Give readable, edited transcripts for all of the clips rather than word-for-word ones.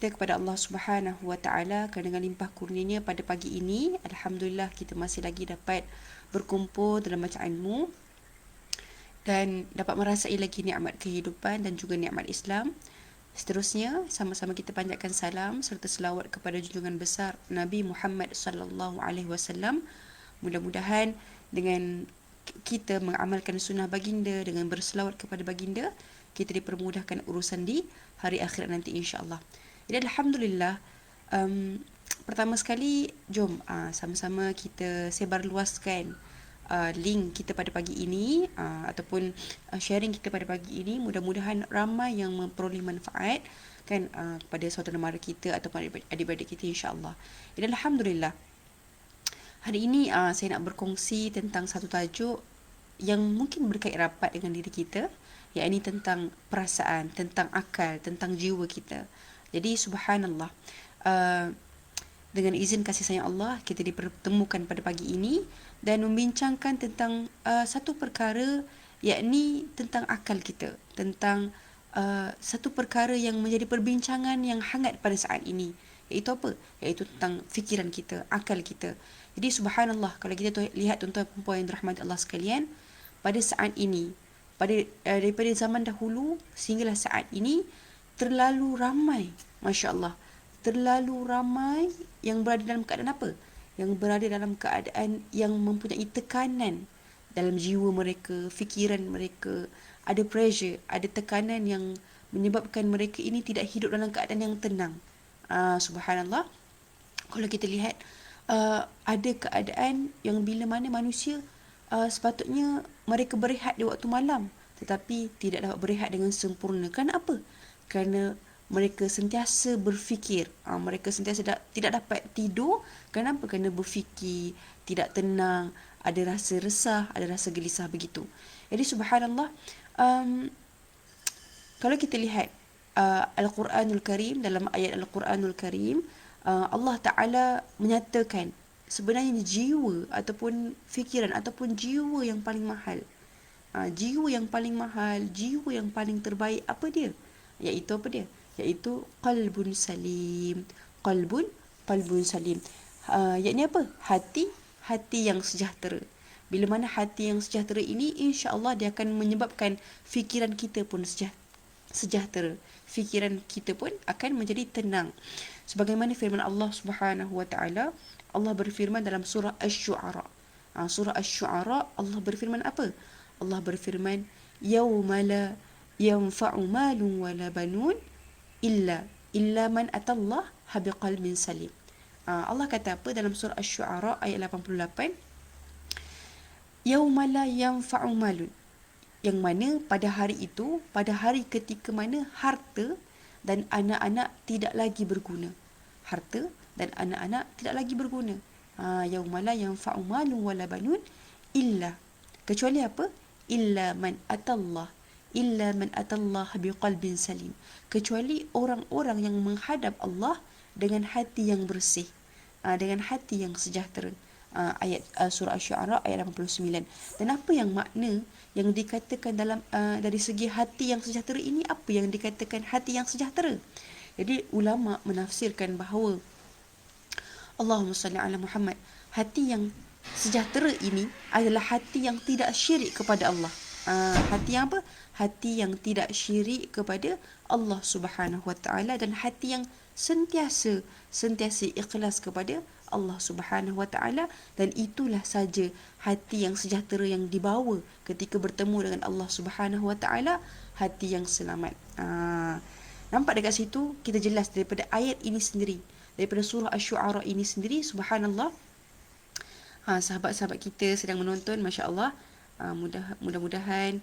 Kita kepada Allah Subhanahu Wa Taala kerana dengan limpah kurnianya pada pagi ini, alhamdulillah kita masih lagi dapat berkumpul dalam bacaan ilmu dan dapat merasai lagi nikmat kehidupan dan juga nikmat Islam. Seterusnya, sama-sama kita panjatkan salam serta selawat kepada junjungan besar Nabi Muhammad sallallahu alaihi wasallam. Mudah-mudahan dengan kita mengamalkan sunnah baginda, dengan berselawat kepada baginda, kita dipermudahkan urusan di hari akhirat nanti insya-Allah. Jadi alhamdulillah, pertama sekali jom sama-sama kita sebarluaskan link kita pada pagi ini, ataupun sharing kita pada pagi ini. Mudah-mudahan ramai yang memperoleh manfaat kan, kepada saudara mara kita ataupun adik-adik kita insya-Allah. Jadi alhamdulillah, hari ini saya nak berkongsi tentang satu tajuk yang mungkin berkait rapat dengan diri kita, iaitu tentang perasaan, tentang akal, tentang jiwa kita. Jadi subhanallah, dengan izin kasih sayang Allah, kita dipertemukan pada pagi ini dan membincangkan tentang satu perkara, yakni tentang akal kita, tentang satu perkara yang menjadi perbincangan yang hangat pada saat ini, iaitu apa? Iaitu tentang fikiran kita, akal kita. Jadi subhanallah, kalau kita lihat tuan-tuan dan puan yang dirahmati Allah sekalian, pada saat ini, daripada zaman dahulu sehinggalah saat ini, terlalu ramai, masya-Allah, terlalu ramai yang berada dalam keadaan apa? Yang berada dalam keadaan yang mempunyai tekanan dalam jiwa mereka, fikiran mereka, ada pressure, ada tekanan yang menyebabkan mereka ini tidak hidup dalam keadaan yang tenang. Subhanallah, kalau kita lihat, ada keadaan yang bila mana manusia sepatutnya mereka berehat di waktu malam, tetapi tidak dapat berehat dengan sempurna. Kerana apa? Kerana mereka sentiasa berfikir, mereka sentiasa tidak dapat tidur. Kenapa? Kerana berfikir, tidak tenang, ada rasa resah, ada rasa gelisah begitu. Jadi subhanallah, kalau kita lihat Al-Quranul Karim, dalam ayat Al-Quranul Karim, Allah Ta'ala menyatakan sebenarnya jiwa ataupun fikiran ataupun jiwa yang paling mahal, jiwa yang paling mahal, jiwa yang paling terbaik, apa dia? Iaitu apa dia? Iaitu qalbun salim. Qalbun salim. Iaitu apa? Hati yang sejahtera. Bila mana hati yang sejahtera ini, insya-Allah dia akan menyebabkan fikiran kita pun sejahtera. Fikiran kita pun akan menjadi tenang. Sebagaimana firman Allah Subhanahu Wa Taala, Allah berfirman dalam surah Asy-Syu'ara. Surah Asy-Syu'ara, Allah berfirman apa? Allah berfirman, yauma la yanfa'u malun wala banun illa man atallah biqalbin salim. Allah kata apa dalam surah Asy-Syu'ara ayat 88? Yauma la yanfa'u malun, yang mana pada hari itu, pada hari ketika mana harta dan anak-anak tidak lagi berguna. Harta dan anak-anak tidak lagi berguna. Yauma la yanfa'u malun wala banun illa, kecuali apa? Illa man atallah biqalbin salim, kecuali orang-orang yang menghadap Allah dengan hati yang bersih, dengan hati yang sejahtera. Ayat surah Asy-Syu'ara ayat 89. Dan apa yang makna yang dikatakan dalam dari segi hati yang sejahtera ini? Apa yang dikatakan hati yang sejahtera? Jadi ulama menafsirkan bahawa, Allahumma salli ala Muhammad, hati yang sejahtera ini adalah hati yang tidak syirik kepada Allah. Hati yang apa? Hati yang tidak syirik kepada Allah Subhanahu Wa Taala, dan hati yang sentiasa ikhlas kepada Allah Subhanahu Wa Taala. Dan itulah saja hati yang sejahtera yang dibawa ketika bertemu dengan Allah Subhanahu Wa Taala, hati yang selamat. Nampak dekat situ kita jelas daripada ayat ini sendiri, daripada surah Asy-Syu'ara ini sendiri, subhanallah. Sahabat-sahabat kita sedang menonton, masya-Allah. Mudah-mudahan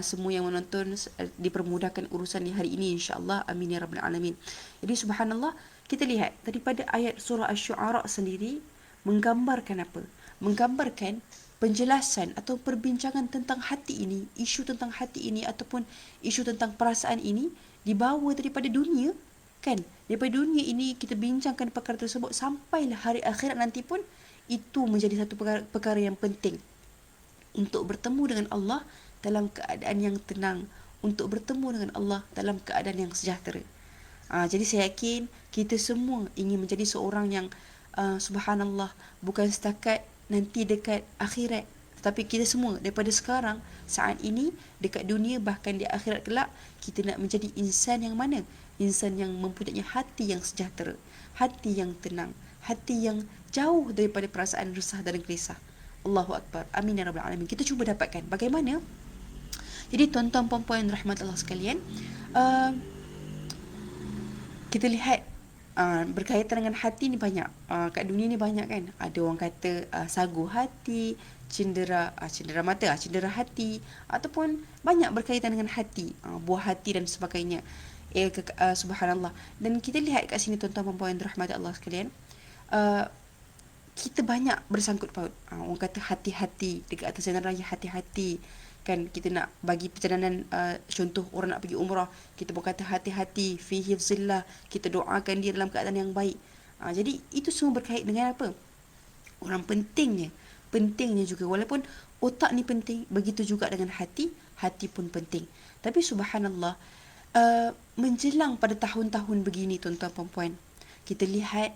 semua yang menonton dipermudahkan urusan di hari ini insya-Allah, amin ya rabbal alamin. Jadi subhanallah, kita lihat daripada ayat surah Asy-Syu'ara sendiri menggambarkan apa? Menggambarkan penjelasan atau perbincangan tentang hati ini, isu tentang hati ini ataupun isu tentang perasaan ini dibawa daripada dunia, kan? Daripada dunia ini kita bincangkan perkara tersebut sampailah hari akhirat nanti pun, itu menjadi satu perkara yang penting untuk bertemu dengan Allah dalam keadaan yang tenang, untuk bertemu dengan Allah dalam keadaan yang sejahtera. Jadi saya yakin kita semua ingin menjadi seorang yang subhanallah, bukan setakat nanti dekat akhirat, tetapi kita semua daripada sekarang, saat ini, dekat dunia, bahkan di akhirat kelak, kita nak menjadi insan yang mana? Insan yang mempunyai hati yang sejahtera, hati yang tenang, hati yang jauh daripada perasaan resah dan gelisah. Allahu Akbar. Amin ya Rabbal Alamin. Kita cuba dapatkan bagaimana. Jadi tuan-tuan puan-puan rahmat Allah sekalian, uh, kita lihat berkaitan dengan hati ni banyak. Kat dunia ni banyak kan. Ada orang kata sagu hati, cendera mata, cendera hati, ataupun banyak berkaitan dengan hati, buah hati dan sebagainya. Subhanallah. Dan kita lihat kat sini tuan-tuan puan-puan rahmat Allah sekalian, uh, kita banyak bersangkut paut. Orang kata hati-hati, dekat atas jalan raya hati-hati. Kan kita nak bagi perjalanan, contoh orang nak pergi umrah, kita pun kata hati-hati, fi hifzillah, kita doakan dia dalam keadaan yang baik. Jadi itu semua berkait dengan apa? Orang pentingnya juga, walaupun otak ni penting, begitu juga dengan hati, hati pun penting. Tapi subhanallah, menjelang pada tahun-tahun begini tuan-tuan puan-puan, kita lihat,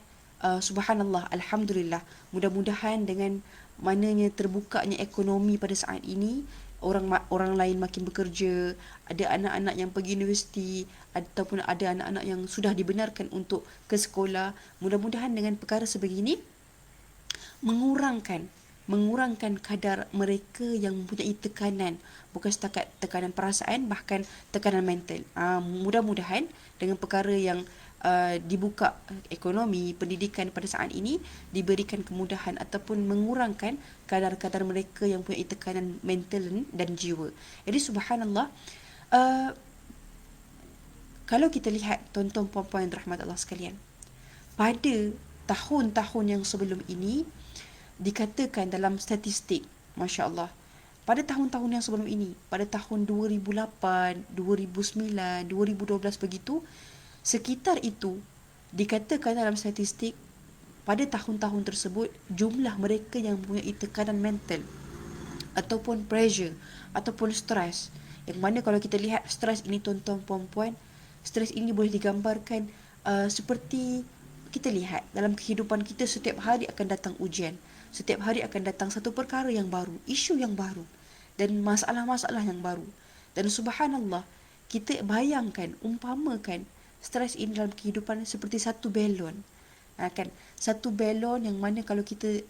subhanallah, alhamdulillah, mudah-mudahan dengan mananya terbukanya ekonomi pada saat ini, orang lain makin bekerja, ada anak-anak yang pergi universiti, ataupun ada anak-anak yang sudah dibenarkan untuk ke sekolah. Mudah-mudahan dengan perkara sebegini mengurangkan kadar mereka yang mempunyai tekanan, bukan setakat tekanan perasaan, bahkan tekanan mental. Mudah-mudahan dengan perkara yang dibuka ekonomi, pendidikan pada saat ini, diberikan kemudahan ataupun mengurangkan kadar-kadar mereka yang mempunyai tekanan mental dan jiwa. Jadi subhanallah, kalau kita lihat tuan-tuan puan-puan rahmat Allah sekalian, pada tahun-tahun yang sebelum ini, dikatakan dalam statistik, Masya Allah, pada tahun-tahun yang sebelum ini, pada tahun 2008, 2009, 2012 begitu, sekitar itu, dikatakan dalam statistik, pada tahun-tahun tersebut, jumlah mereka yang mempunyai tekanan mental, ataupun pressure, ataupun stres, yang mana kalau kita lihat stres ini tuan-tuan puan-puan, stres ini boleh digambarkan seperti kita lihat dalam kehidupan kita, setiap hari akan datang ujian, setiap hari akan datang satu perkara yang baru, isu yang baru, dan masalah-masalah yang baru. Dan subhanallah, kita bayangkan, umpamakan stres ini dalam kehidupan seperti satu belon. Kan, satu belon yang mana kalau kita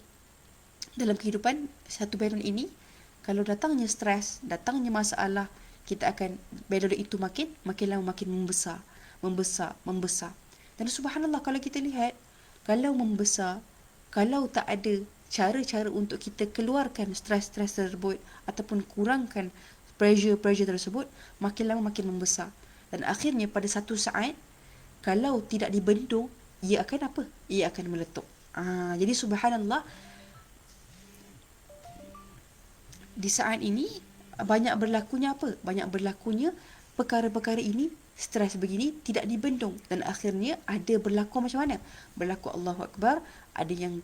dalam kehidupan, satu belon ini, kalau datangnya stres, datangnya masalah, kita akan, belon itu makin lama makin membesar. Dan subhanallah, kalau kita lihat, kalau membesar, kalau tak ada cara-cara untuk kita keluarkan stres-stres tersebut ataupun kurangkan pressure tersebut, makin lama makin membesar. Dan akhirnya pada satu saat, kalau tidak dibendung, ia akan apa? Ia akan meletup. Jadi subhanallah, di saat ini banyak berlakunya apa? Banyak berlakunya perkara-perkara ini, stres begini tidak dibendung, dan akhirnya ada berlaku macam mana? Berlaku Allahu Akbar, ada yang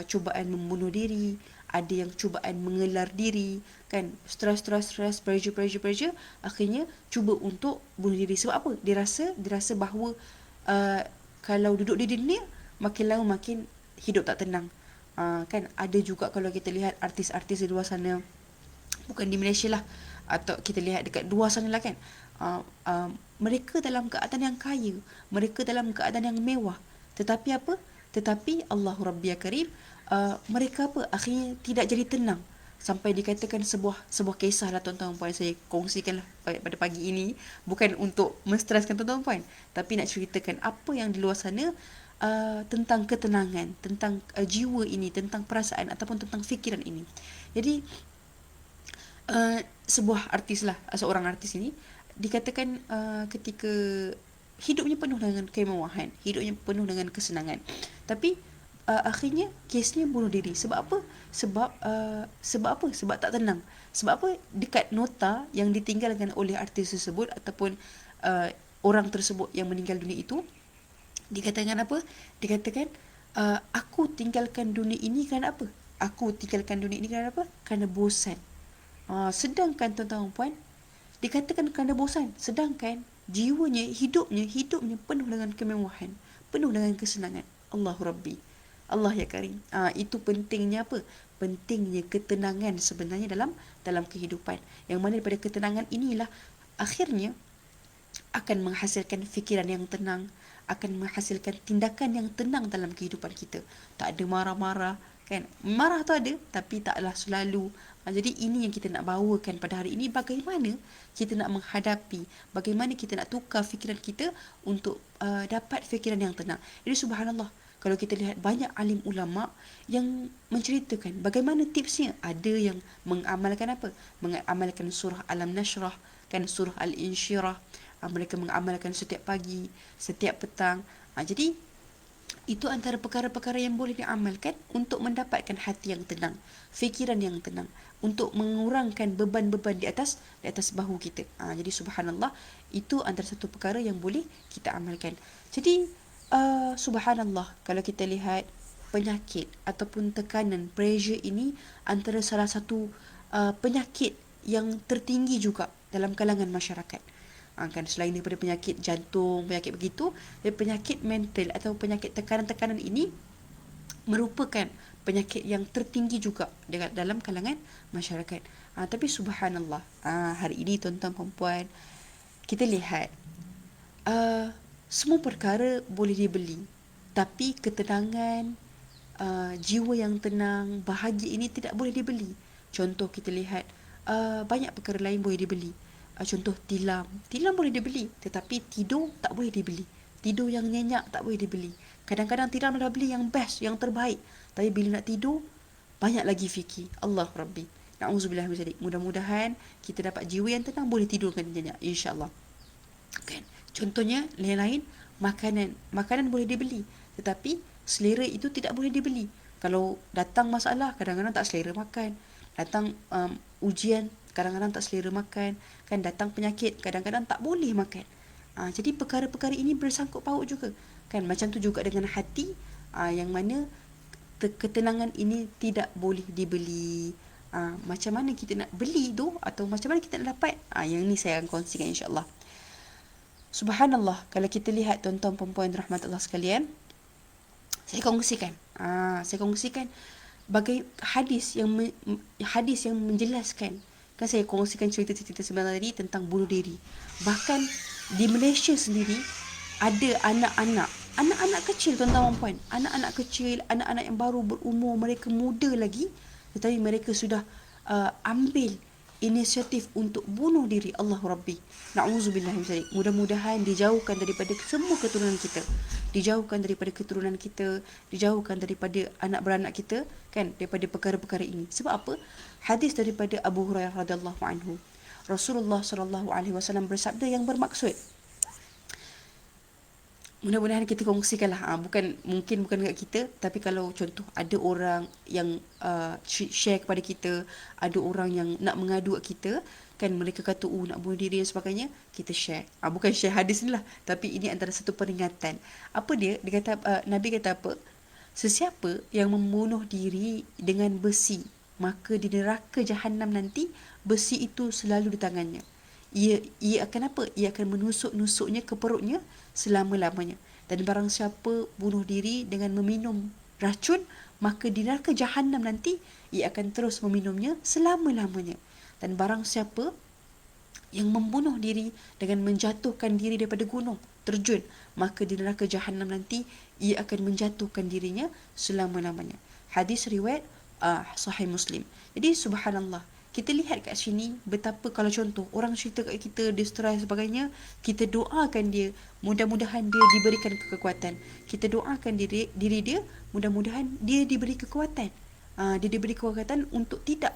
cubaan membunuh diri, ada yang cubaan mengelar diri, kan? Stres, pressure, akhirnya cuba untuk bunuh diri. Sebab apa? Dia rasa bahawa kalau duduk di dunia, makin lama makin hidup tak tenang. Kan ada juga kalau kita lihat artis-artis di luar sana, bukan di Malaysia lah, atau kita lihat dekat luar sana lah kan, mereka dalam keadaan yang kaya, mereka dalam keadaan yang mewah, tetapi apa? Tetapi Allahu Rabbi ya Karim, mereka apa? Akhirnya tidak jadi tenang, sampai dikatakan sebuah kisah lah tuan-tuan puan, saya kongsikan lah pada pagi ini, bukan untuk menstreskan tuan-tuan puan, tapi nak ceritakan apa yang di luar sana, tentang ketenangan, tentang jiwa ini, tentang perasaan ataupun tentang fikiran ini. Jadi seorang artis ini dikatakan ketika hidupnya penuh dengan kemewahan, hidupnya penuh dengan kesenangan, tapi akhirnya kesnya bunuh diri. Sebab apa? Sebab tak tenang. Sebab apa? Dekat nota yang ditinggalkan oleh artis tersebut ataupun orang tersebut yang meninggal dunia itu, dikatakan apa? Dikatakan, aku tinggalkan dunia ini kerana apa? Aku tinggalkan dunia ini kerana apa? Kerana bosan. Sedangkan tuan-tuan puan, dikatakan kerana bosan, sedangkan jiwanya, hidupnya penuh dengan kemewahan, penuh dengan kesenangan. Allahu Rabbi, Allah ya Karim. Itu pentingnya apa? Pentingnya ketenangan sebenarnya dalam kehidupan. Yang mana daripada ketenangan inilah akhirnya akan menghasilkan fikiran yang tenang, akan menghasilkan tindakan yang tenang dalam kehidupan kita. Tak ada marah-marah, kan? Marah tu ada, tapi taklah selalu. Jadi ini yang kita nak bawakan pada hari ini, bagaimana kita nak menghadapi, bagaimana kita nak tukar fikiran kita untuk dapat fikiran yang tenang. Jadi subhanallah, kalau kita lihat banyak alim ulama yang menceritakan bagaimana tipsnya. Ada yang mengamalkan apa? Mengamalkan surah Alam Nashrah, kan, surah Al-Insyirah. Mereka mengamalkan setiap pagi, setiap petang. Jadi itu antara perkara-perkara yang boleh diamalkan untuk mendapatkan hati yang tenang, fikiran yang tenang, untuk mengurangkan beban-beban di atas bahu kita. Jadi subhanallah, itu antara satu perkara yang boleh kita amalkan. Jadi subhanallah, kalau kita lihat penyakit ataupun tekanan, pressure ini antara salah satu penyakit yang tertinggi juga dalam kalangan masyarakat. Kan, selain daripada penyakit jantung, penyakit begitu, penyakit mental atau penyakit tekanan-tekanan ini merupakan penyakit yang tertinggi juga dalam kalangan masyarakat. Tapi subhanallah, hari ini tuan-tuan perempuan, kita lihat semua perkara boleh dibeli, tapi ketenangan, jiwa yang tenang, bahagia ini tidak boleh dibeli. Contoh kita lihat banyak perkara lain boleh dibeli. Contoh tilam boleh dibeli, tetapi tidur tak boleh dibeli. Tidur yang nyenyak tak boleh dibeli. Kadang-kadang tilam dah beli yang best, yang terbaik, tapi bila nak tidur banyak lagi fikir. Allah Rabbi, na'udzubillah min dzalik. Mudah-mudahan kita dapat jiwa yang tenang, boleh tidurkan nyenyak, insya-Allah. Kan? Contohnya lain-lain, makanan boleh dibeli, tetapi selera itu tidak boleh dibeli. Kalau datang masalah, kadang-kadang tak selera makan. Datang ujian, kadang-kadang tak selera makan. Kan, datang penyakit, kadang-kadang tak boleh makan. Jadi perkara-perkara ini bersangkut paut juga. Kan, macam tu juga dengan hati, yang mana ketenangan ini tidak boleh dibeli. Macam mana kita nak beli tu, atau macam mana kita nak dapat? Yang ni saya akan kongsikan insya-Allah. Subhanallah, kalau kita lihat tuan-tuan perempuan rahmat Allah sekalian, saya kongsikan bagai hadis yang menjelaskan. Kan saya kongsikan cerita-cerita sebentar tadi tentang bunuh diri. Bahkan di Malaysia sendiri ada anak-anak kecil, tuan-tuan dan puan, anak-anak kecil, anak-anak yang baru berumur, mereka muda lagi, tetapi mereka sudah ambil inisiatif untuk bunuh diri. Allah Rabbi, na'udzubillah min dzalik. Mudah-mudahan dijauhkan daripada semua keturunan kita, dijauhkan daripada anak beranak kita, kan, daripada perkara-perkara ini. Sebab apa? Hadis daripada Abu Hurairah radhiyallahu anhu, Rasulullah sallallahu alaihi wasallam bersabda yang bermaksud, mudah-mudahan kita kongsikanlah. Mungkin bukan dekat kita, tapi kalau contoh ada orang yang share kepada kita, ada orang yang nak mengadu kat kita, kan, mereka kata nak bunuh diri dan sebagainya, kita share. Bukan share hadis ni lah, tapi ini antara satu peringatan. Apa dia kata, Nabi kata apa? Sesiapa yang membunuh diri dengan besi, maka di neraka Jahannam nanti besi itu selalu di tangannya. Ia akan apa? Ia akan menusuk-nusuknya ke perutnya selama-lamanya. Dan barang siapa bunuh diri dengan meminum racun, maka di neraka Jahannam nanti ia akan terus meminumnya selama-lamanya. Dan barang siapa yang membunuh diri dengan menjatuhkan diri daripada gunung, terjun, maka di neraka Jahannam nanti ia akan menjatuhkan dirinya selama-lamanya. Hadis riwayat Sahih Muslim. Jadi subhanallah, kita lihat kat sini betapa kalau contoh orang cerita kat kita, dia stres sebagainya, kita doakan dia, mudah-mudahan dia diberikan kekuatan. Kita doakan diri dia, mudah-mudahan dia diberi kekuatan. Dia diberi kekuatan untuk tidak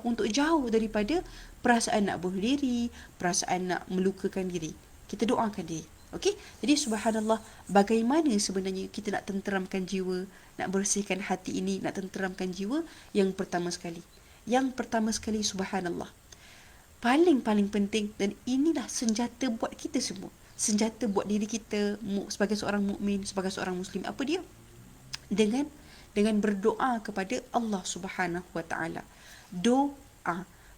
untuk jauh daripada perasaan nak bunuh diri, perasaan nak melukakan diri. Kita doakan dia. Okey? Jadi subhanallah, bagaimana sebenarnya kita nak tenteramkan jiwa, nak bersihkan hati ini, nak tenteramkan jiwa? Yang pertama sekali subhanallah, paling penting, dan inilah senjata buat kita semua, senjata buat diri kita sebagai seorang mukmin, sebagai seorang muslim. Apa dia? Dengan berdoa kepada Allah Subhanahu wa taala.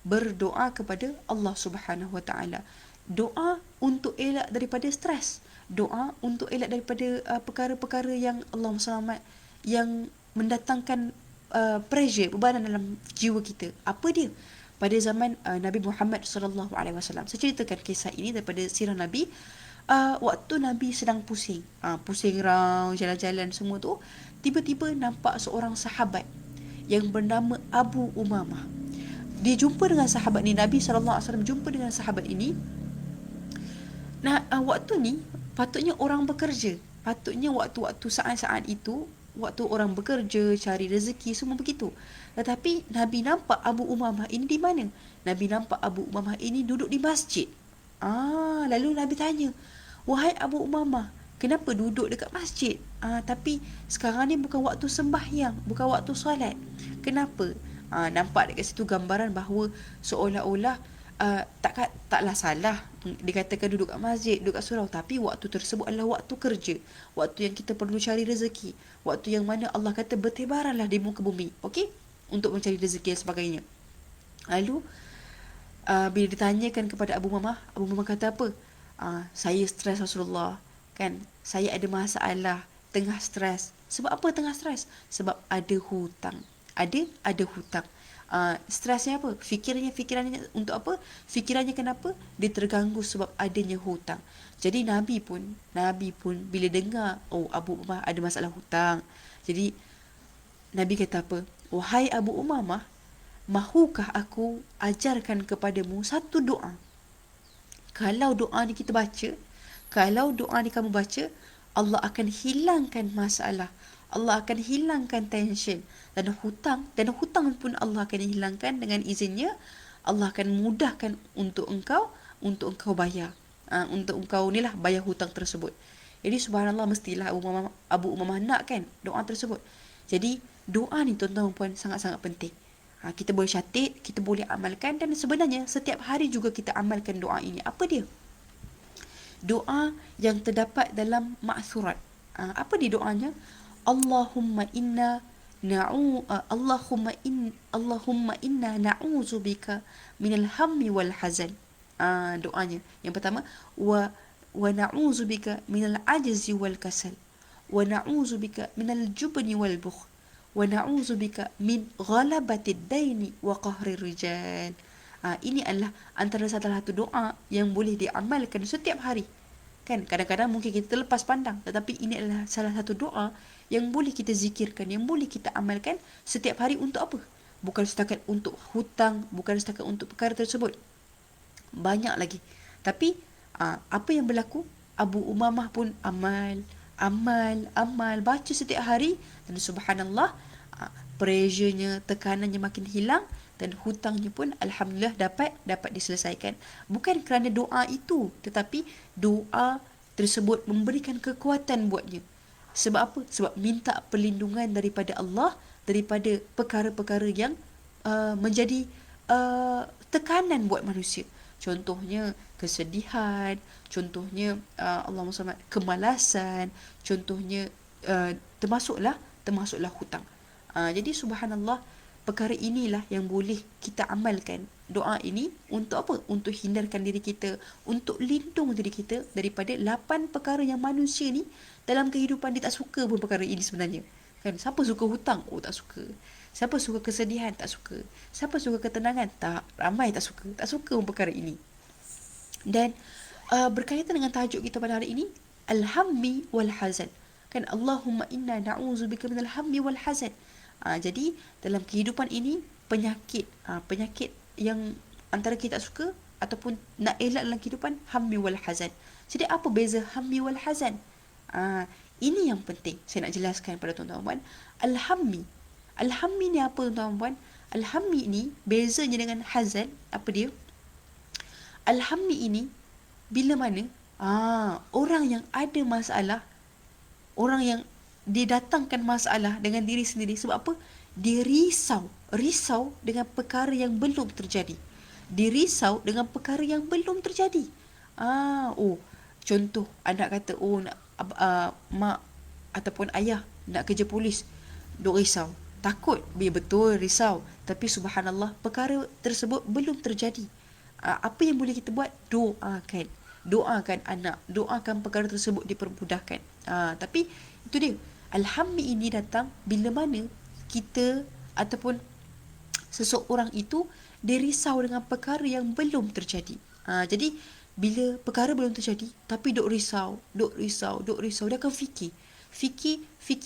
Berdoa kepada Allah Subhanahu wa taala. doa untuk elak daripada stres, doa untuk elak daripada perkara-perkara yang Allahumma selamat, yang mendatangkan pressure, bebanan dalam jiwa kita. Apa dia? Pada zaman Nabi Muhammad sallallahu alaihi wasallam. Saya ceritakan kisah ini daripada sirah Nabi. Waktu Nabi sedang pusing, pusing round jalan-jalan semua tu, tiba-tiba nampak seorang sahabat yang bernama Abu Umamah. Dia jumpa dengan sahabat ni, Nabi sallallahu alaihi wasallam jumpa dengan sahabat ini. Nah, waktu ni patutnya orang bekerja. Patutnya waktu-waktu saat-saat itu, waktu orang bekerja, cari rezeki, semua begitu. Tetapi Nabi nampak Abu Umamah ini di mana? Nabi nampak Abu Umamah ini duduk di masjid. Lalu Nabi tanya, "Wahai Abu Umamah, kenapa duduk dekat masjid? Tapi sekarang ni bukan waktu sembahyang, bukan waktu solat. Kenapa?" Nampak dekat situ gambaran bahawa seolah-olah taklah salah dikatakan duduk kat masjid, duduk kat surau, tapi waktu tersebut adalah waktu kerja, waktu yang kita perlu cari rezeki, waktu yang mana Allah kata bertebaranlah di muka bumi, okey, untuk mencari rezeki dan sebagainya. Lalu bila ditanyakan kepada Abu Mamah kata apa? Saya stres Rasulullah, kan, saya ada masalah, tengah stres. Sebab apa tengah stres? Sebab ada hutang. Ada hutang. Stresnya apa? Fikirannya untuk apa? Fikirannya kenapa? Dia terganggu sebab adanya hutang. Jadi Nabi pun bila dengar, oh, Abu Umamah ada masalah hutang. Jadi Nabi kata apa? Wahai Abu Umamah, mahukah aku ajarkan kepadamu satu doa? Kalau doa ni kita baca, kalau doa ni kamu baca, Allah akan hilangkan masalah, Allah akan hilangkan tension dan hutang pun Allah akan hilangkan dengan izinnya. Allah akan mudahkan untuk engkau bayar, untuk engkau ni lah bayar hutang tersebut. Jadi subhanallah, mestilah Abu Umamah nak kan doa tersebut. Jadi doa ni tuan-tuan dan puan sangat-sangat penting. Kita boleh catat, kita boleh amalkan, dan sebenarnya setiap hari juga kita amalkan doa ini. Apa dia? Doa yang terdapat dalam ma'thurat. Apa dia doanya? Allahumma inna na'udzubika minal hammi wal hazan. Doanya. Yang pertama, wa na'udzubika minal ajzi wal kasal. Wa na'udzubika minal jubni wal bukhl. Wa na'udzubika min ghalabatid daini wa qahrir rijal. Ini adalah antara salah satu doa yang boleh diamalkan setiap hari. Kan, kadang-kadang mungkin kita terlepas pandang, tetapi ini adalah salah satu doa yang boleh kita zikirkan, yang boleh kita amalkan setiap hari. Untuk apa? Bukan setakat untuk hutang, bukan setakat untuk perkara tersebut. Banyak lagi. Tapi apa yang berlaku? Abu Umamah pun amal, baca setiap hari, dan subhanallah, pressure-nya, tekanannya makin hilang, dan hutangnya pun alhamdulillah dapat diselesaikan. Bukan kerana doa itu, tetapi doa tersebut memberikan kekuatan buatnya. Sebab apa? Sebab minta perlindungan daripada Allah daripada perkara-perkara yang menjadi tekanan buat manusia. Contohnya kesedihan, contohnya Allahumma salli, kemalasan, contohnya termasuklah hutang. Jadi subhanallah, perkara inilah yang boleh kita amalkan. Doa ini untuk apa? Untuk hindarkan diri kita, untuk lindung diri kita daripada 8 perkara yang manusia ni dalam kehidupan dia tak suka pun perkara ini sebenarnya. Kan, siapa suka hutang? Oh, tak suka. Siapa suka kesedihan? Tak suka. Siapa suka ketenangan? Tak, ramai tak suka. Tak suka pun perkara ini. Dan berkaitan dengan tajuk kita pada hari ini, al-hammi wal hazan. Kan, Allahumma inna na'udzubika minal hammi wal hazan. Jadi dalam kehidupan ini, penyakit yang antara kita tak suka ataupun nak elak dalam kehidupan, hammi wal hazan. Jadi apa beza hammi wal hazan? Ini yang penting saya nak jelaskan pada tuan-tuan. Al-hammi ni apa tuan-tuan? Al-hammi ni bezanya dengan hazan. Apa dia? Al-hammi ini bila mana orang yang ada masalah, orang yang didatangkan masalah dengan diri sendiri. Sebab apa? Dia risau dengan perkara yang belum terjadi. Dia risau dengan perkara yang belum terjadi. Contoh, anak kata, nak mak ataupun ayah nak kerja polis, duk risau, takut. Betul risau, tapi subhanallah perkara tersebut belum terjadi. Apa yang boleh kita buat? Doakan anak, doakan perkara tersebut dipermudahkan. Tapi itu dia, alhammi ini datang bila mana kita ataupun seseorang itu dia risau dengan perkara yang belum terjadi. Jadi bila perkara belum terjadi tapi duk risau, dia akan fikir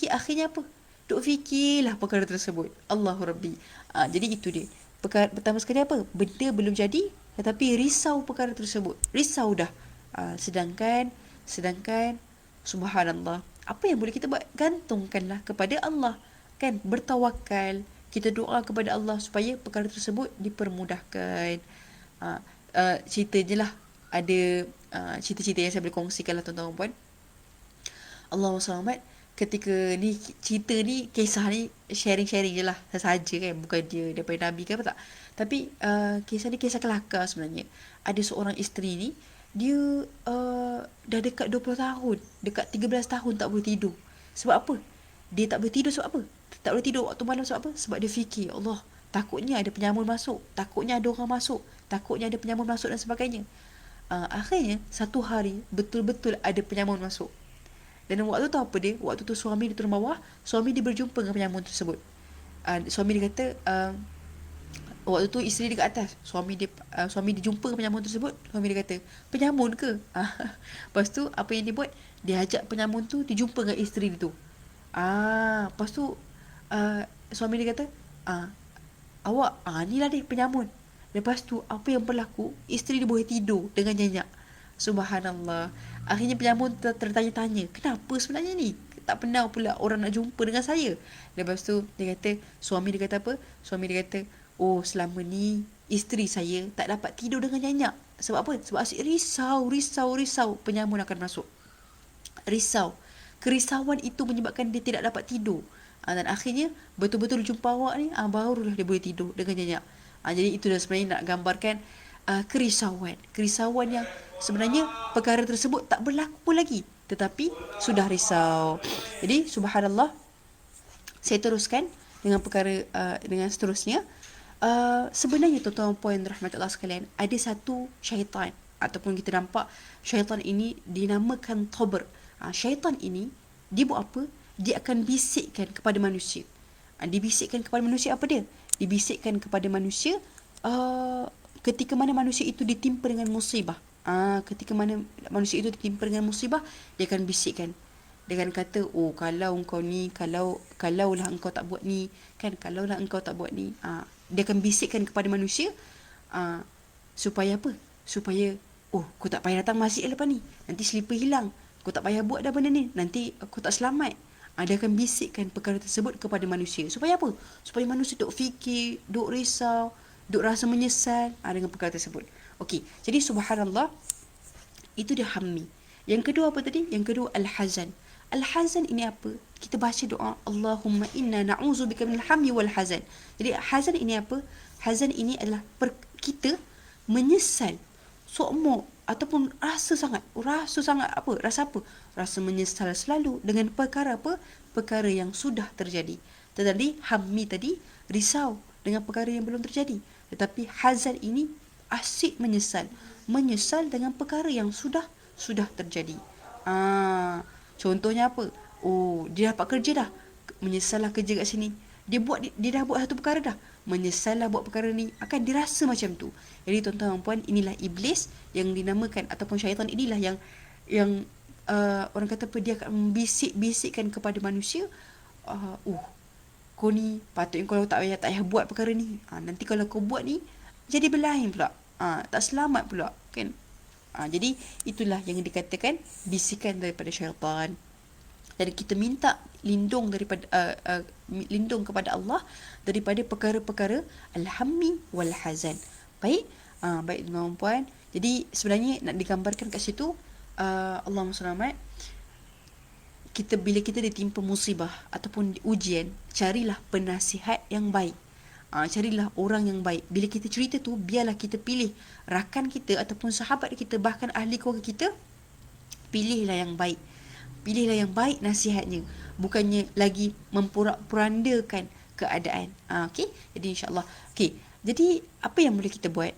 akhirnya apa? Duk fikirlah perkara tersebut. Allahu Rabbi. Jadi itu dia. Perkara pertama sekali apa? Benda belum jadi tetapi risau perkara tersebut. Risau dah. Sedangkan subhanallah, apa yang boleh kita buat? Gantungkanlah kepada Allah. Kan? Bertawakal. Kita doa kepada Allah supaya perkara tersebut dipermudahkan. Cerita je lah. Ada cerita-cerita yang saya boleh kongsikan lah tuan-tuan dan puan. Allahumma selamat. Ketika ni cerita ni, kisah ni sharing-sharing je lah sahaja kan, bukan dia daripada Nabi ke apa tak. Tapi kisah ni kisah kelakar sebenarnya. Ada seorang isteri ni, dia dah dekat 20 tahun, dekat 13 tahun tak boleh tidur. Sebab apa? Dia tak boleh tidur sebab apa? Tak boleh tidur waktu malam sebab apa? Sebab dia fikir, Allah, takutnya ada penyamun masuk, takutnya ada orang masuk, takutnya ada penyamun masuk dan sebagainya. Akhirnya satu hari betul-betul ada penyamun masuk. Dan waktu tu apa dia? Waktu tu suami dia turun bawah, suami dia berjumpa dengan penyamun tersebut. Suami dia kata, waktu tu isteri dia kat atas, suami dia jumpa dengan penyamun tersebut. Suami dia kata, penyamun ke? Lepas tu apa yang dia buat? Dia ajak penyamun tu dia jumpa dengan isteri dia tu. Lepas tu suami dia kata, awak, ni lah dia penyamun. Lepas tu apa yang berlaku? Isteri dia boleh tidur dengan nyenyak. Subhanallah. Akhirnya penyamun tertanya-tanya, kenapa sebenarnya ni? Tak pernah pula orang nak jumpa dengan saya. Lepas tu dia kata, suami dia kata apa? Suami dia kata, oh, selama ni isteri saya tak dapat tidur dengan nyenyak. Sebab apa? Sebab asyik risau penyamun akan masuk. Risau. Kerisauan itu menyebabkan dia tidak dapat tidur. Dan akhirnya betul-betul jumpa awak ni, barulah dia boleh tidur dengan nyenyak. Jadi itu dah sebenarnya nak gambarkan kerisauan yang sebenarnya perkara tersebut tak berlaku lagi, tetapi sudah risau. Jadi subhanallah, saya teruskan dengan perkara dengan seterusnya. Sebenarnya tuan-tuan puan rahmat Allah sekalian, ada satu syaitan ataupun kita nampak syaitan ini dinamakan Tabr. Syaitan ini dia buat apa? Dia akan bisikkan kepada manusia. Dibisikkan kepada manusia apa dia? Dibisikkan kepada manusia ketika mana manusia itu ditimpa dengan musibah. Ketika mana manusia itu ditimpa dengan musibah, dia akan bisikkan. Dia akan kata, oh, kalau engkau ni, kalaulah engkau tak buat ni, kan, kalaulah engkau tak buat ni. Dia akan bisikkan kepada manusia supaya apa? Supaya, oh, kau tak payah datang masjid lepas ni, nanti selipar hilang. Kau tak payah buat dah benda ni, nanti kau tak selamat. Dia akan bisikkan perkara tersebut kepada manusia. Supaya apa? Supaya manusia duk fikir, duk risau, duk rasa menyesal dengan perkara tersebut. Okey, jadi subhanallah, itu dia hammi. Yang kedua apa tadi? Yang kedua al-hazan. Al-hazan ini apa? Kita baca doa, Allahumma inna na'udzubika minal hammi wal hazan. Jadi hazan ini apa? Hazan ini adalah kita menyesal sokmo ataupun rasa sangat apa? Rasa menyesal selalu dengan perkara apa? Perkara yang sudah terjadi. Tadi hammi tadi risau dengan perkara yang belum terjadi. Tetapi hazan ini asyik menyesal dengan perkara yang sudah terjadi. Contohnya apa? Oh, dia dapat kerja dah, menyesallah kerja kat sini. Dia dah buat satu perkara dah, menyesallah buat perkara ni. Akan dirasa macam tu. Jadi tuan-tuan dan puan, inilah iblis yang dinamakan ataupun syaitan inilah yang orang kata apa, dia akan membisik-bisikkan kepada manusia, kau ni patutnya kau tak payah buat perkara ni. Nanti kalau kau buat ni jadi berlain pula. Tak selamat pula, kan? Jadi itulah yang dikatakan bisikan daripada syaitan. Dan kita minta lindung kepada Allah daripada perkara-perkara al-hammi wal hazan. Baik, baik tuan-tuan puan. Jadi sebenarnya nak digambarkan kat situ, Allahumma selamat, bila kita ditimpa musibah ataupun ujian, carilah penasihat yang baik. Carilah orang yang baik. Bila kita cerita tu, biarlah kita pilih rakan kita ataupun sahabat kita, bahkan ahli keluarga kita. Pilihlah yang baik. Pilihlah yang baik nasihatnya, bukannya lagi memporak-porandakan keadaan. Okey, jadi insya-Allah. Okey, jadi apa yang boleh kita buat?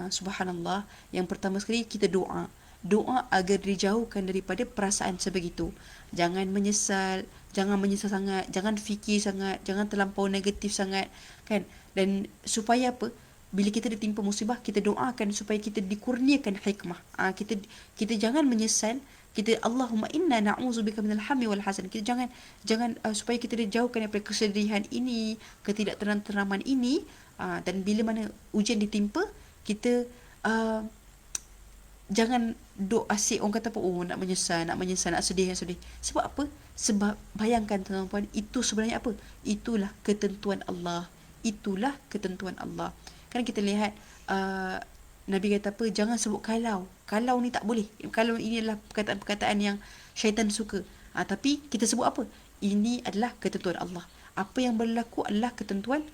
Subhanallah, yang pertama sekali kita doa. Doa agar dijauhkan daripada perasaan sebegitu. Jangan menyesal, jangan menyesal sangat, jangan fikir sangat, jangan terlampau negatif sangat, kan? Dan supaya apa? Bila kita ditimpa musibah, kita doakan supaya kita dikurniakan hikmah. Kita jangan menyesal. Kita Allahumma inna na'udzubika minal hammi wal hazan. Kita jangan supaya kita dijauhkan daripada kesedihan ini, ketidaktenang-teraman ini. Dan bila mana ujian ditimpa, kita jangan duk asyik orang kata apa, oh nak menyesal, nak sedih, Sebab apa? Sebab bayangkan tuan-tuan, itu sebenarnya apa? Itulah ketentuan Allah. Itulah ketentuan Allah. Kan kita lihat Nabi kata apa? Jangan sebut kalau. Kalau ni tak boleh. Kalau ini adalah perkataan-perkataan yang syaitan suka. Tapi kita sebut apa? Ini adalah ketentuan Allah. Apa yang berlaku adalah ketentuan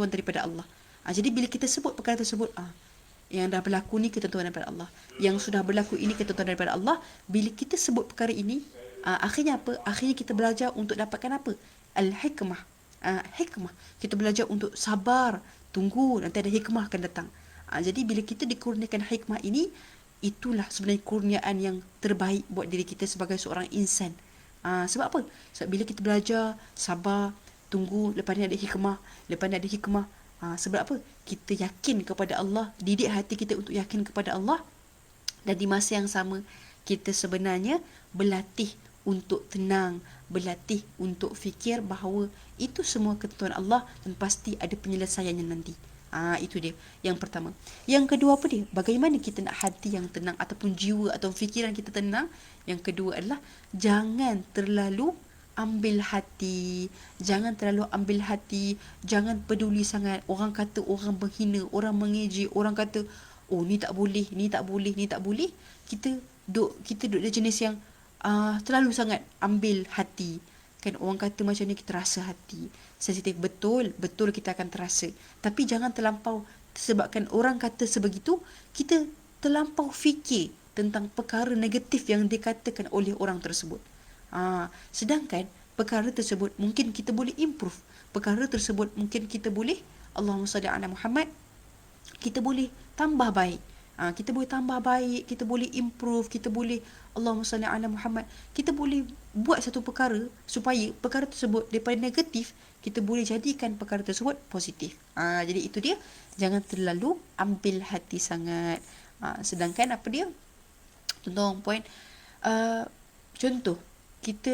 daripada Allah. Jadi bila kita sebut perkara tersebut, yang dah berlaku ni ketentuan daripada Allah. Yang sudah berlaku ini ketentuan daripada Allah. Bila kita sebut perkara ini, akhirnya apa? Akhirnya kita belajar untuk dapatkan apa? Al-hikmah. Hikmah. Kita belajar untuk sabar, tunggu, nanti ada hikmah akan datang. Jadi bila kita dikurniakan hikmah ini, itulah sebenarnya kurniaan yang terbaik buat diri kita sebagai seorang insan. Sebab apa? Sebab bila kita belajar, sabar, tunggu, lepas ni ada hikmah, sebab apa? Kita yakin kepada Allah, didik hati kita untuk yakin kepada Allah, dan di masa yang sama kita sebenarnya berlatih untuk tenang, berlatih untuk fikir bahawa itu semua ketentuan Allah dan pasti ada penyelesaiannya nanti. Itu dia yang pertama. Yang kedua apa dia? Bagaimana kita nak hati yang tenang ataupun jiwa atau fikiran kita tenang? Yang kedua adalah jangan terlalu ambil hati. Jangan peduli sangat. Orang kata, orang menghina, orang mengejek, orang kata, oh ni tak boleh. Kita duk dia jenis yang terlalu sangat ambil hati. Kan orang kata macam ni, kita rasa hati sensitif. Betul kita akan terasa. Tapi jangan terlampau, sebabkan orang kata sebegitu, kita terlampau fikir tentang perkara negatif yang dikatakan oleh orang tersebut. Sedangkan perkara tersebut mungkin kita boleh improve. Perkara tersebut mungkin kita boleh, Allahumma salli ala Muhammad, kita boleh tambah baik. Kita boleh tambah baik, kita boleh improve, kita boleh Allahumma salli ala Muhammad, kita boleh buat satu perkara supaya perkara tersebut daripada negatif, kita boleh jadikan perkara tersebut positif. Jadi itu dia, jangan terlalu ambil hati sangat. Sedangkan apa dia? Tuan-tuan puan, contoh, kita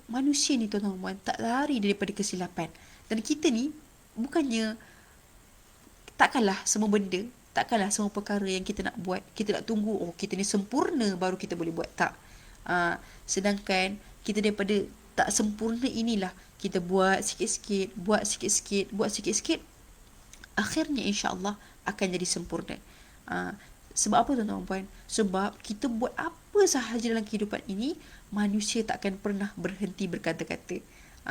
manusia ni tuan-tuan puan tak lari daripada kesilapan. Dan kita ni bukannya takkanlah semua benda, takkanlah semua perkara yang kita nak buat, kita nak tunggu, oh kita ni sempurna baru kita boleh buat. Tak. Sedangkan kita daripada tak sempurna inilah, kita buat sikit-sikit, akhirnya insya-Allah akan jadi sempurna. Sebab apa tuan-tuan puan? Sebab kita buat apa sahaja dalam kehidupan ini, manusia tak akan pernah berhenti berkata-kata.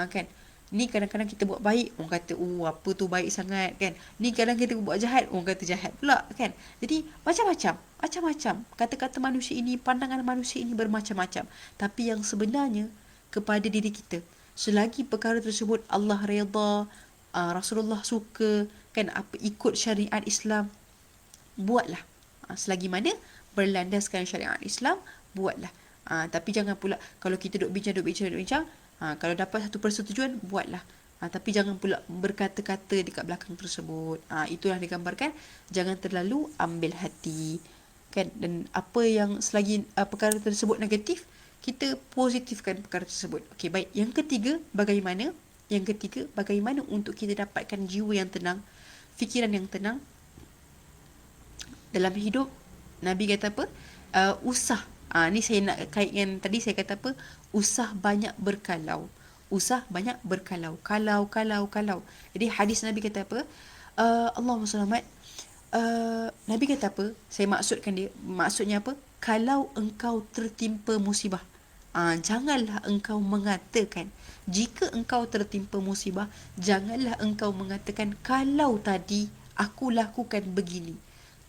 Kan? Ni kadang-kadang kita buat baik, orang kata, oh apa tu baik sangat, kan? Ni kadang kita buat jahat, orang kata jahat pula, kan? Jadi macam-macam kata-kata manusia ini, pandangan manusia ini bermacam-macam. Tapi yang sebenarnya kepada diri kita, selagi perkara tersebut Allah redha, Rasulullah suka, kan, apa ikut syariat Islam, buatlah. Selagi mana berlandaskan syariat Islam, buatlah. Tapi jangan pula kalau kita duk bincang, kalau dapat satu persetujuan, buatlah. Tapi jangan pula berkata-kata dekat belakang tersebut. Itulah digambarkan, jangan terlalu ambil hati, kan? Dan apa yang selagi perkara tersebut negatif, kita positifkan perkara tersebut. Okey, baik. Yang ketiga, bagaimana untuk kita dapatkan jiwa yang tenang, fikiran yang tenang dalam hidup. Nabi kata apa? Usah. Ni saya nak kaitkan tadi, saya kata apa? Usah banyak berkalau. Kalau. Jadi hadis Nabi kata apa? Allahumma selamat. Nabi kata apa? Saya maksudnya apa? Kalau engkau tertimpa musibah, janganlah engkau mengatakan, jika engkau tertimpa musibah, janganlah engkau mengatakan, kalau tadi aku lakukan begini,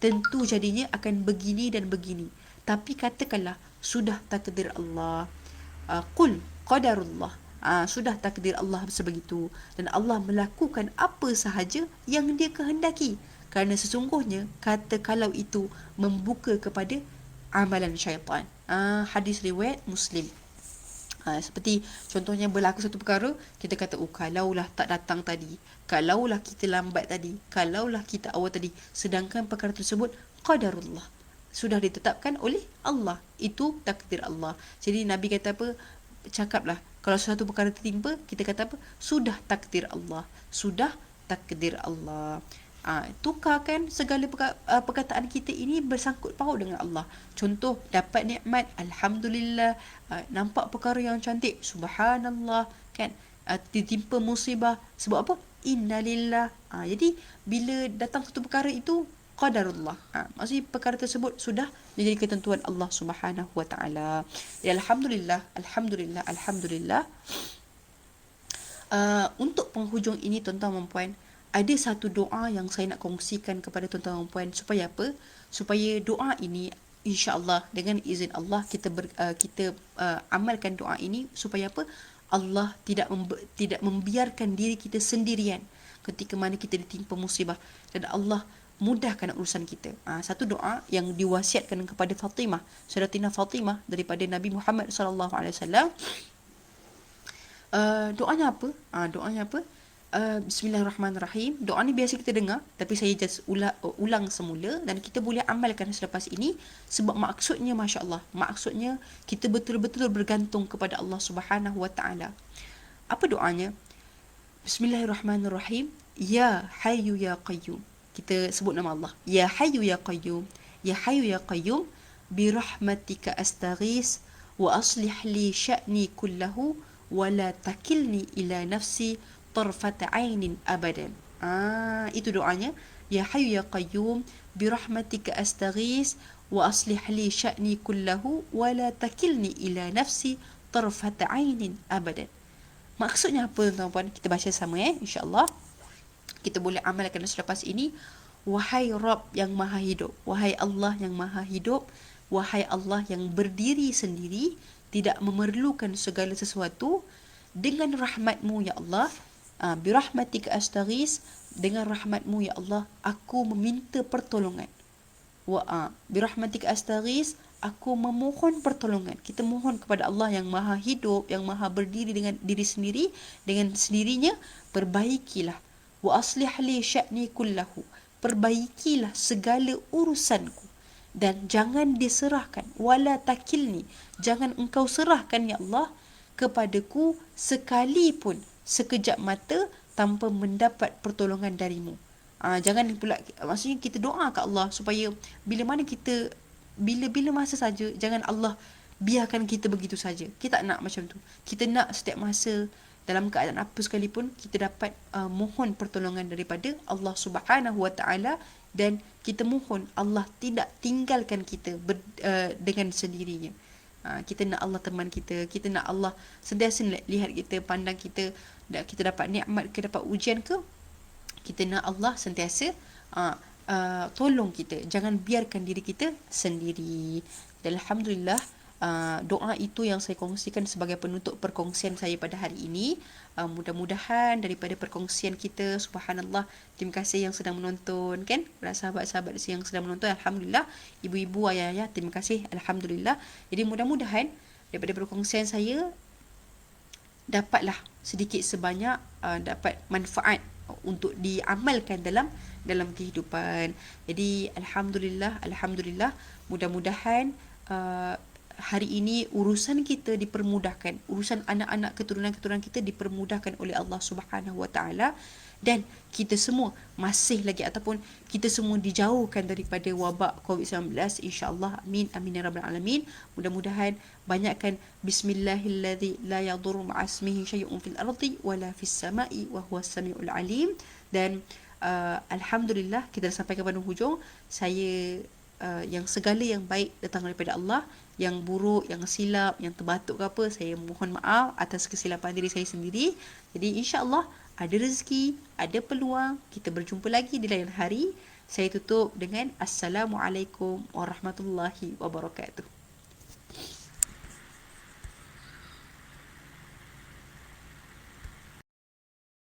tentu jadinya akan begini dan begini. Tapi katakanlah, sudah takdir Allah. Qul qadarullah. Sudah takdir Allah sebegitu. Dan Allah melakukan apa sahaja yang dia kehendaki. Kerana sesungguhnya kata kalau itu membuka kepada amalan syaitan. Hadis riwayat Muslim. Seperti contohnya berlaku satu perkara, kita kata, oh kalaulah tak datang tadi, kalaulah kita lambat tadi, kalaulah kita awal tadi, sedangkan perkara tersebut qadarullah, sudah ditetapkan oleh Allah, itu takdir Allah. Jadi Nabi kata apa? Cakaplah, kalau sesuatu perkara tertimpa, kita kata apa? Sudah takdir Allah, sudah takdir Allah. Tukarkan segala perkataan kita ini bersangkut paut dengan Allah. Contoh, dapat nikmat, alhamdulillah. Nampak perkara yang cantik, subhanallah, kan? Ditimpa musibah, sebab apa? Innalillah. Jadi bila datang satu perkara itu qadarullah, maksudnya perkara tersebut sudah menjadi ketentuan Allah Subhanahu wa taala. Alhamdulillah, alhamdulillah, alhamdulillah. Untuk penghujung ini, tuan-tuan dan puan, ada satu doa yang saya nak kongsikan kepada tuan-tuan dan puan, supaya apa? Supaya doa ini insya-Allah dengan izin Allah kita amalkan doa ini, supaya apa? Allah tidak membiarkan diri kita sendirian ketika mana kita ditimpa musibah, dan Allah mudahkan urusan kita. Satu doa yang diwasiatkan kepada Fatimah, Sayyidatina Fatimah daripada Nabi Muhammad sallallahu alaihi wasallam. Doanya apa? Doanya apa? Bismillahirrahmanirrahim. Doa ni biasa kita dengar, tapi saya just ulang semula, dan kita boleh amalkan selepas ini, sebab maksudnya masya-Allah, maksudnya kita betul-betul bergantung kepada Allah Subhanahu wa taala. Apa doanya? Bismillahirrahmanirrahim. Ya Hayyu ya Qayyum. Kita sebut nama Allah. Ya Hayyu ya Qayyum. Ya Hayyu ya Qayyum, bi rahmatika astaghis wa aslih li sya'ni kullahu wa la takilni ila nafsi tarfata ainin abadan. Itu doanya. Ya Hayyu ya Qayyum, bi rahmatika astaghis wa aslih li sya'ni kullahu wa la takilni ila nafsi tarfata ainin abadan. Maksudnya apa, tuan-tuan? Kita baca sama insya-Allah. Kita boleh amalkan selepas ini. Wahai Rabb yang Maha Hidup, wahai Allah yang Maha Hidup, wahai Allah yang berdiri sendiri, tidak memerlukan segala sesuatu, dengan rahmat-Mu ya Allah, birahmatika astaghis, dengan rahmat-Mu ya Allah aku meminta pertolongan. Birahmatika astaghis, aku memohon pertolongan. Kita mohon kepada Allah yang Maha Hidup, yang Maha berdiri dengan diri sendiri, dengan sendirinya. Perbaikilah, wa aslih li sya'ni kullahu, perbaikilah segala urusanku, dan jangan diserahkan, wala takilni, jangan engkau serahkan ya Allah kepadaku sekalipun sekejap mata tanpa mendapat pertolongan darimu. Jangan pula, maksudnya kita doa ke Allah supaya bila masa saja, jangan Allah biarkan kita begitu saja. Kita tak nak macam tu. Kita nak setiap masa, dalam keadaan apa sekalipun, kita dapat mohon pertolongan daripada Allah Subhanahu wa taala, dan kita mohon Allah tidak tinggalkan kita dengan sendirinya. Kita nak Allah teman kita, kita nak Allah sentiasa lihat kita, pandang kita, kita dapat nikmat ke, dapat ujian ke, kita nak Allah sentiasa tolong kita, jangan biarkan diri kita sendiri. Dan alhamdulillah, doa itu yang saya kongsikan sebagai penutup perkongsian saya pada hari ini. Mudah-mudahan daripada perkongsian kita, subhanallah, terima kasih yang sedang menonton, kan, para sahabat-sahabat yang sedang menonton, alhamdulillah, ibu-ibu, ayah-ayah, terima kasih, alhamdulillah. Jadi mudah-mudahan daripada perkongsian saya dapatlah sedikit sebanyak dapat manfaat untuk diamalkan dalam kehidupan. Jadi alhamdulillah, mudah-mudahan hari ini urusan kita dipermudahkan, urusan anak-anak keturunan-keturunan kita dipermudahkan oleh Allah Subhanahu wa taala, dan kita semua masih lagi, ataupun kita semua dijauhkan daripada wabak COVID-19, insya-Allah. Amin amin ya rabbal alamin. Mudah-mudahan banyakkan bismillahilladzi la yadurru ma'asmihi syai'un fil ardi wala fis sama'i wa huwas samiul alim. Dan alhamdulillah, kita dah sampai ke penghujung. Saya yang segala yang baik datang daripada Allah, yang buruk, yang silap, yang terbatuk ke apa, saya mohon maaf atas kesilapan diri saya sendiri. Jadi insya-Allah ada rezeki, ada peluang, kita berjumpa lagi di lain hari. Saya tutup dengan Assalamualaikum warahmatullahi wabarakatuh.